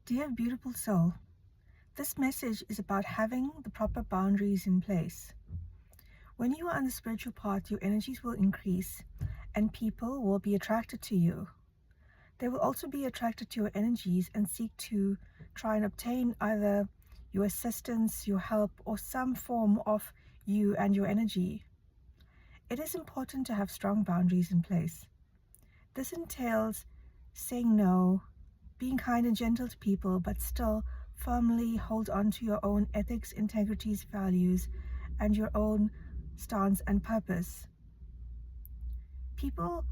Dear beautiful soul, this message is about having the proper boundaries in place. When you are on the spiritual path, your energies will increase and people will be attracted to you. They will also be attracted to your energies and seek to try and obtain either your assistance, your help, or some form of you and your energy. It is important to have strong boundaries in place. This entails saying no, being kind and gentle to people, but still firmly hold on to your own ethics, integrities, values, and your own stance and purpose. People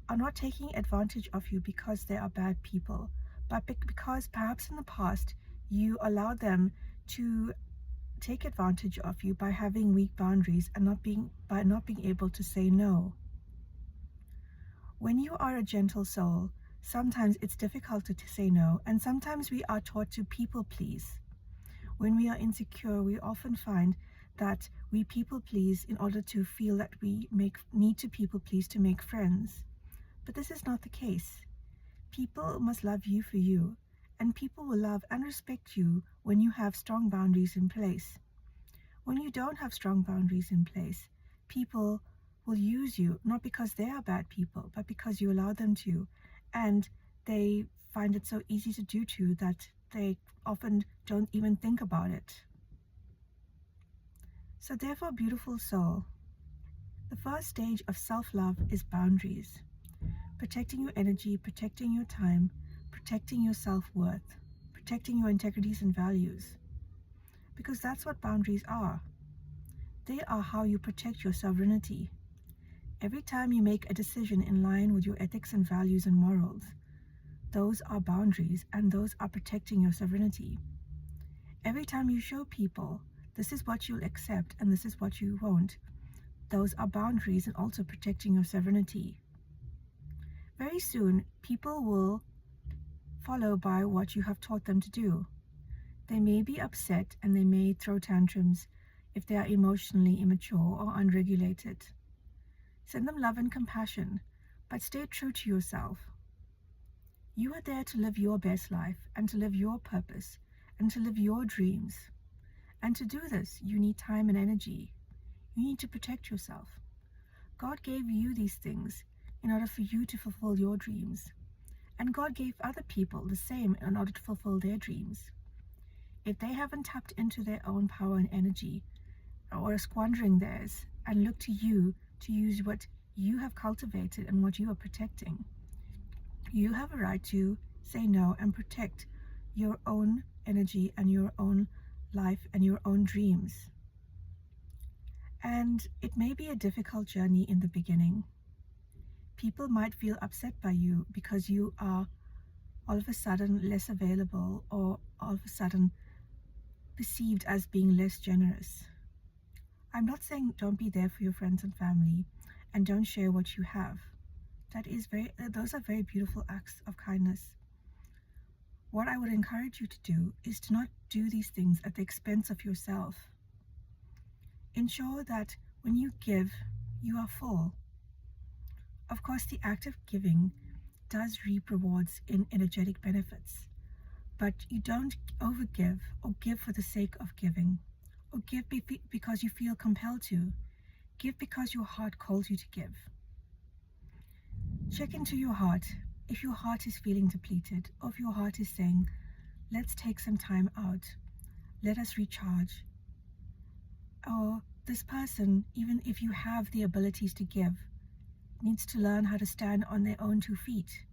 are not taking advantage of you because they are bad people, but because perhaps in the past you allowed them to take advantage of you by having weak boundaries and by not being able to say no. When you are a gentle soul, sometimes it's difficult to say no, and sometimes we are taught to people please. When we are insecure, we often find that we people please in order to feel that we need to people please to make friends. But this is not the case. People must love you for you, and people will love and respect you when you have strong boundaries in place. When you don't have strong boundaries in place, people will use you, not because they are bad people, but because you allow them to, and they find it so easy to do to that they often don't even think about it. So therefore, beautiful soul, the first stage of self-love is boundaries. Protecting your energy, protecting your time, protecting your self-worth, protecting your integrities and values. Because that's what boundaries are. They are how you protect your sovereignty. Every time you make a decision in line with your ethics and values and morals, those are boundaries and those are protecting your sovereignty. Every time you show people this is what you'll accept and this is what you won't, those are boundaries and also protecting your sovereignty. Very soon, people will follow by what you have taught them to do. They may be upset and they may throw tantrums if they are emotionally immature or unregulated. Send them love and compassion, but stay true to yourself. You are there to live your best life and to live your purpose and to live your dreams. And to do this, you need time and energy. You need to protect yourself. God gave you these things in order for you to fulfill your dreams. And God gave other people the same in order to fulfill their dreams. If they haven't tapped into their own power and energy, or are squandering theirs, and look to you to use what you have cultivated and what you are protecting, you have a right to say no and protect your own energy and your own life and your own dreams. And it may be a difficult journey in the beginning. People might feel upset by you because you are all of a sudden less available or all of a sudden perceived as being less generous. I'm not saying don't be there for your friends and family and don't share what you have. Those are very beautiful acts of kindness. What I would encourage you to do is to not do these things at the expense of yourself. Ensure that when you give, you are full. Of course, the act of giving does reap rewards in energetic benefits, but you don't overgive or give for the sake of giving, or give because you feel compelled to. Give because your heart calls you to give. Check into your heart. If your heart is feeling depleted, or if your heart is saying, let's take some time out, let us recharge. Or this person, even if you have the abilities to give, needs to learn how to stand on their own 2 feet.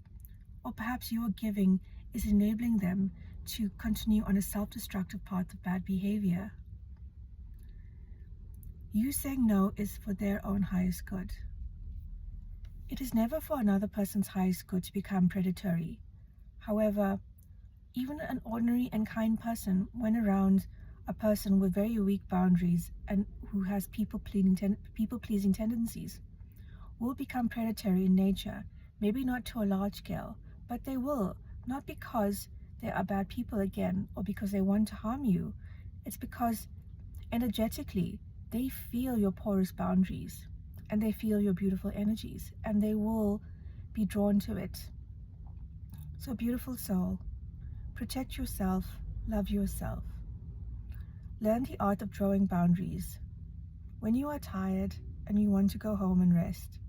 Or perhaps your giving is enabling them to continue on a self-destructive path of bad behavior. You saying no is for their own highest good. It is never for another person's highest good to become predatory. However, even an ordinary and kind person, when around a person with very weak boundaries and who has people-pleasing tendencies, will become predatory in nature, maybe not to a large scale, but they will, not because they are bad people again or because they want to harm you. It's because energetically they feel your porous boundaries and they feel your beautiful energies and they will be drawn to it. So beautiful soul, Protect yourself, love yourself. Learn the art of drawing boundaries. When you are tired and you want to go home and rest,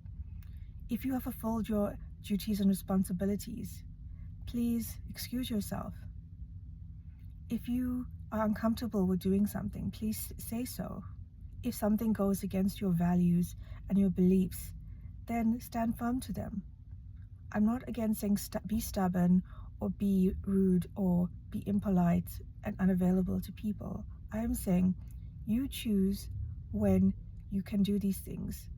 if you have fulfilled your duties and responsibilities, please excuse yourself. If you are uncomfortable with doing something, please say so. If something goes against your values and your beliefs, then stand firm to them. I'm not again saying be stubborn or be rude or be impolite and unavailable to people. I am saying you choose when you can do these things.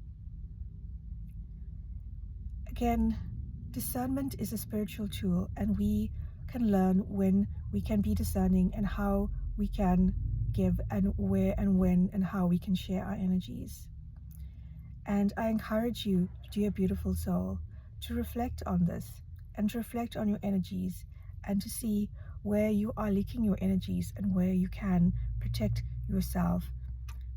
Again, discernment is a spiritual tool, and we can learn when we can be discerning and how we can give and where and when and how we can share our energies. And I encourage you, dear beautiful soul, to reflect on this and to reflect on your energies and to see where you are leaking your energies and where you can protect yourself.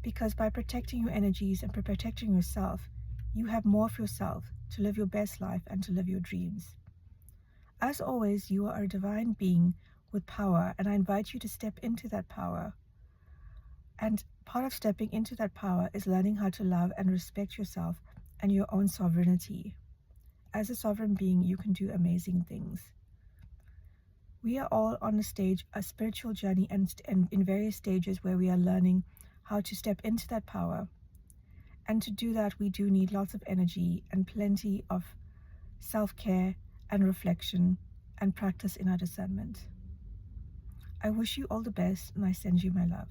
Because by protecting your energies and by protecting yourself, you have more of yourself to live your best life and to live your dreams. As always, you are a divine being with power, and I invite you to step into that power. And part of stepping into that power is learning how to love and respect yourself and your own sovereignty. As a sovereign being, you can do amazing things. We are all on a spiritual journey and in various stages where we are learning how to step into that power. And to do that, we do need lots of energy and plenty of self-care and reflection and practice in our discernment. I wish you all the best, and I send you my love.